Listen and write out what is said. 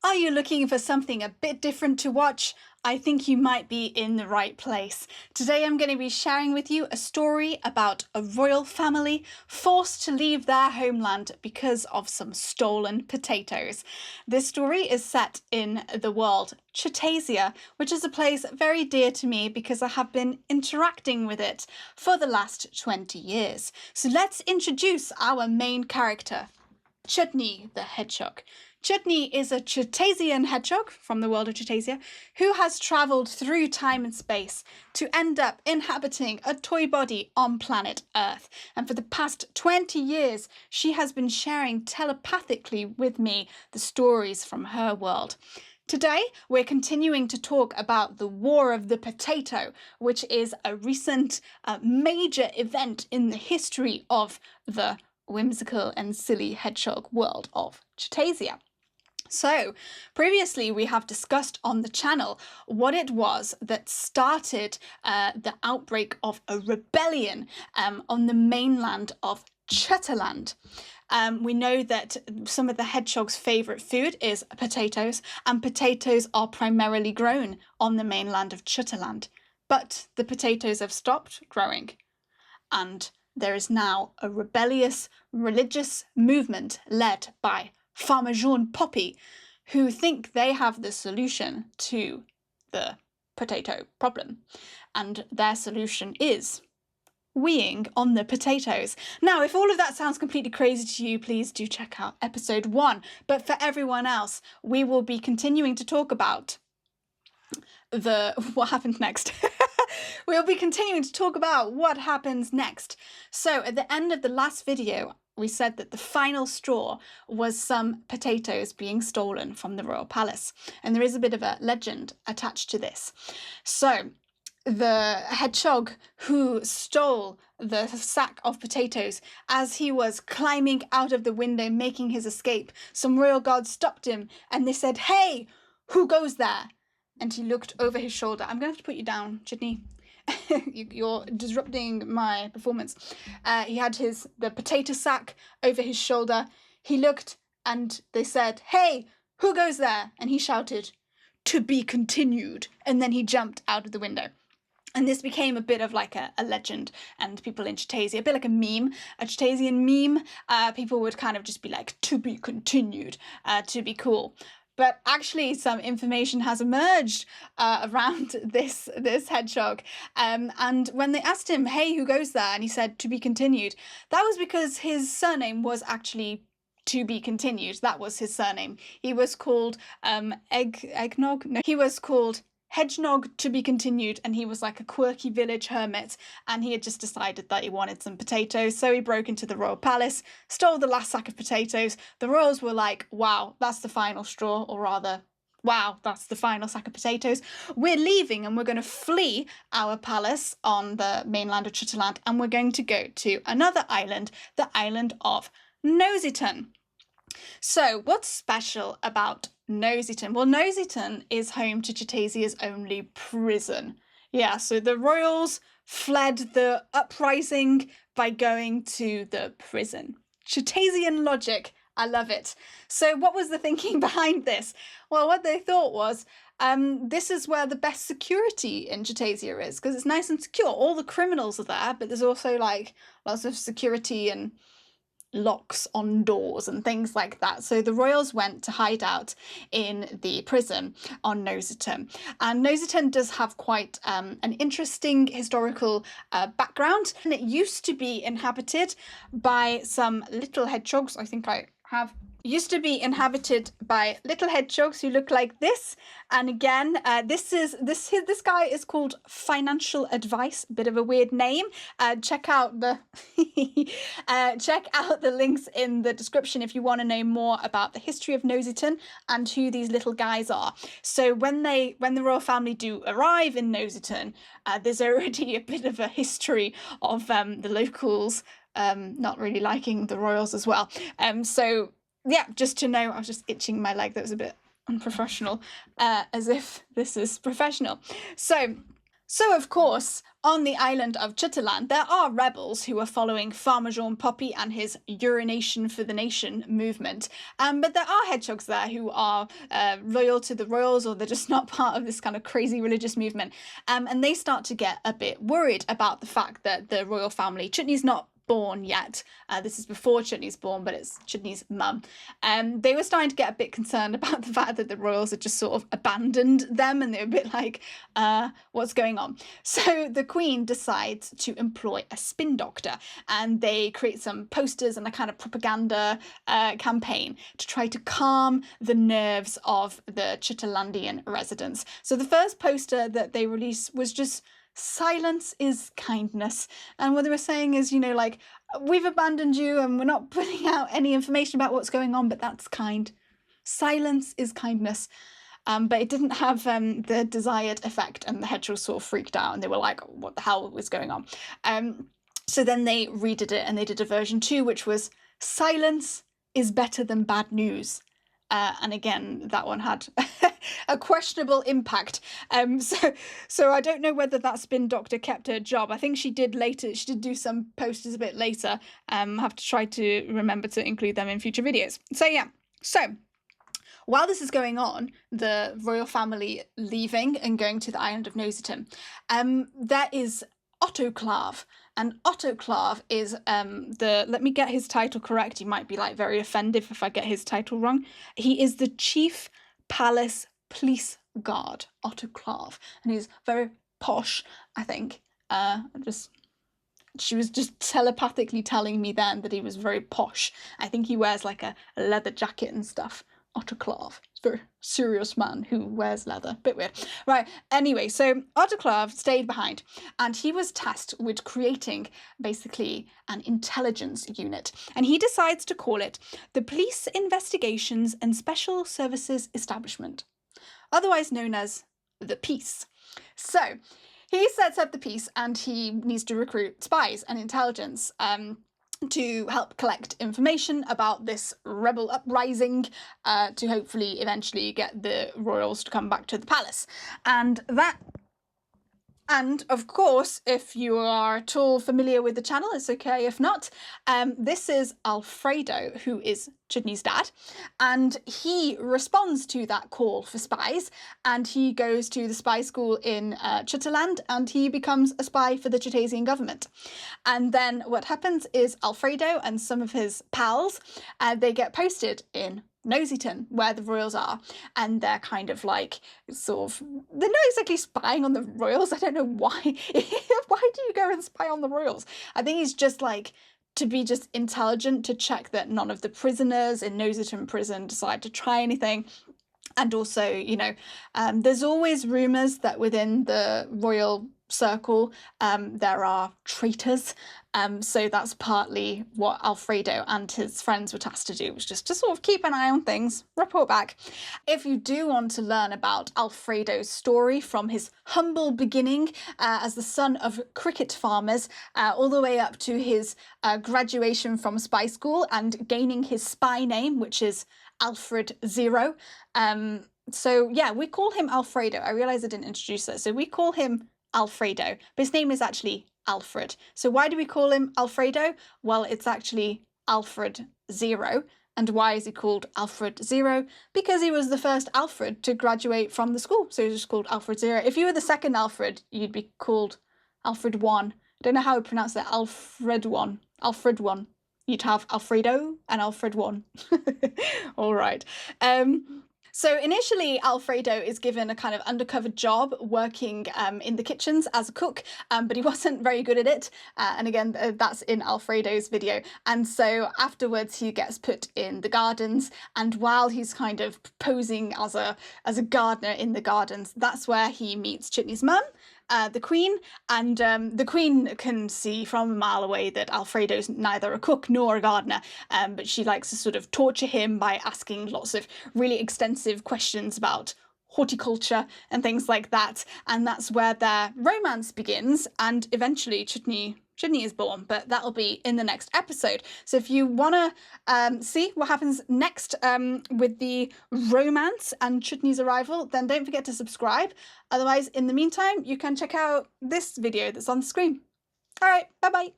Are you looking for something a bit different to watch? I think you might be in the right place. Today I'm going to be sharing with you a story about a royal family forced to leave their homeland because of some stolen potatoes. This story is set in the world Chutasia, which is a place very dear to me because I have been interacting with it for the last 20 years. So let's introduce our main character, Chutney the Hedgehog. Chutney is a Chutasian hedgehog from the world of Chutasia who has travelled through time and space to end up inhabiting a toy body on planet Earth. And for the past 20 years, she has been sharing telepathically with me the stories from her world. Today, we're continuing to talk about the War of the Potato, which is a recent major event in the history of the whimsical and silly hedgehog world of Chutasia. So, previously we have discussed on the channel what it was that started the outbreak of a rebellion on the mainland of Chutaland. We know that some of the hedgehog's favourite food is potatoes, and potatoes are primarily grown on the mainland of Chutaland. But the potatoes have stopped growing, and there is now a rebellious religious movement led by Farmer Jean Poppy, who think they have the solution to the potato problem. And their solution is weeing on the potatoes. Now, if all of that sounds completely crazy to you, please do check out episode 1. But for everyone else, we will be continuing to talk about what happened next. We'll be continuing to talk about what happens next. So at the end of the last video, we said that the final straw was some potatoes being stolen from the royal palace. And there is a bit of a legend attached to this. So the hedgehog who stole the sack of potatoes, as he was climbing out of the window making his escape, some royal guards stopped him and they said, "Hey, who goes there?" And he looked over his shoulder. I'm going to have to put you down, Chutney. You're disrupting my performance. He had the potato sack over his shoulder. He looked and they said, "Hey, who goes there?" And he shouted, "To be continued." And then he jumped out of the window. And this became a bit of like a legend, and people in Chutasia, a bit like a meme, a Chutasian meme. People would kind of just be like, "To be continued," to be cool. But actually some information has emerged around this hedgehog. And when they asked him, "Hey, who goes there?" and he said, "To be continued," that was because his surname was actually To be Continued. That was his surname. He was called Eggnog? No, he was called Hedgehog To Be Continued, and he was like a quirky village hermit, and he had just decided that he wanted some potatoes, so he broke into the royal palace, stole the last sack of potatoes. The royals were like, "Wow, that's the final straw," or rather, "Wow, that's the final sack of potatoes. We're leaving and we're going to flee our palace on the mainland of Chutaland, and we're going to go to another island, the island of Gnozeton." So what's special about Gnozeton? Well, Gnozeton is home to Chutasia's only prison. Yeah, so the royals fled the uprising by going to the prison. Chutasian logic. I love it. So what was the thinking behind this? Well, what they thought was, this is where the best security in Chutasia is, because it's nice and secure. All the criminals are there, but there's also like lots of security and locks on doors and things like that. So the royals went to hide out in the prison on Gnozeton. And Gnozeton does have quite an interesting historical background. And it used to be inhabited by some little hedgehogs. I think I have used to be inhabited by little hedgehogs who look like this. And again, this guy is called Financial Advice, a bit of a weird name. Check out the links in the description if you want to know more about the history of Gnozeton and who these little guys are. So when the royal family do arrive in Gnozeton, there's already a bit of a history of the locals not really liking the royals as well. So yeah, just to know, I was just itching my leg. That was a bit unprofessional, as if this is professional. So So, of course, on the island of Chutaland, there are rebels who are following Farmer Jean Poppy and his Urination for the Nation movement. But there are hedgehogs there who are loyal to the royals, or they're just not part of this kind of crazy religious movement. And they start to get a bit worried about the fact that the royal family, Chutney's not born yet. This is before Chutney's born, but it's Chutney's mum. They were starting to get a bit concerned about the fact that the royals had just sort of abandoned them, and they were a bit like, what's going on? So the Queen decides to employ a spin doctor, and they create some posters and a kind of propaganda campaign to try to calm the nerves of the Chutalandian residents. So the first poster that they released was just silence is kindness. And what they were saying is, you know, like, we've abandoned you and we're not putting out any information about what's going on, but that's kind. Silence is kindness. But it didn't have the desired effect, and the hedgehogs sort of freaked out and they were like, what the hell was going on? So then they redid it, and they did a version 2, which was silence is better than bad news. And again, that one had a questionable impact. So I don't know whether that spin doctor kept her job. I think she did later. She did do some posters a bit later. Have to try to remember to include them in future videos. So yeah. So while this is going on, the royal family leaving and going to the island of Gnozeton, there is Autoclave. And Autoclave is let me get his title correct. He might be like very offended if I get his title wrong. He is the Chief Palace Police Guard, Autoclave, and he's very posh, I think. She was just telepathically telling me then that he was very posh. I think he wears like a leather jacket and stuff. Autoclave. It's a very serious man who wears leather. Bit weird. Right, anyway, so Autoclave stayed behind, and he was tasked with creating basically an intelligence unit. And he decides to call it the Police Investigations and Special Services Establishment, otherwise known as the Peace. So he sets up the Peace, and he needs to recruit spies and intelligence to help collect information about this rebel uprising, to hopefully eventually get the royals to come back to the palace. And of course, if you are at all familiar with the channel, it's okay if not. This is Alfredo, who is Chutney's dad, and he responds to that call for spies, and he goes to the spy school in Chutaland, and he becomes a spy for the Chutasian government. And then what happens is Alfredo and some of his pals, they get posted in Gnozeton, where the royals are, and they're kind of like sort of, they're not exactly spying on the royals. I don't know why. Why do you go and spy on the royals? I think it's just like to be just intelligent, to check that none of the prisoners in Gnozeton prison decide to try anything. And also, you know, there's always rumours that within the royal circle there are traitors. So that's partly what Alfredo and his friends were tasked to do, was just to sort of keep an eye on things, report back. If you do want to learn about Alfredo's story from his humble beginning as the son of cricket farmers, all the way up to his graduation from spy school and gaining his spy name, which is Alfred Zero. So yeah, we call him Alfredo. I realise I didn't introduce that. So we call him Alfredo, but his name is actually Alfred. So why do we call him Alfredo? Well, it's actually Alfred Zero. And why is he called Alfred Zero? Because he was the first Alfred to graduate from the school. So he was just called Alfred Zero. If you were the second Alfred, you'd be called Alfred One. I don't know how to pronounce that. Alfred One. Alfred One. You'd have Alfredo and Alfred One. All right. So initially, Alfredo is given a kind of undercover job working in the kitchens as a cook, but he wasn't very good at it. And again, that's in Alfredo's video. And so afterwards, he gets put in the gardens. And while he's kind of posing as a gardener in the gardens, that's where he meets Chutney's mum, the Queen, and the Queen can see from a mile away that Alfredo's neither a cook nor a gardener, but she likes to sort of torture him by asking lots of really extensive questions about horticulture and things like that, and that's where their romance begins, and eventually Chutney Chutney is born, but that'll be in the next episode. So if you want to see what happens next with the romance and Chutney's arrival, then don't forget to subscribe. Otherwise, in the meantime, you can check out this video that's on the screen. All right, bye-bye.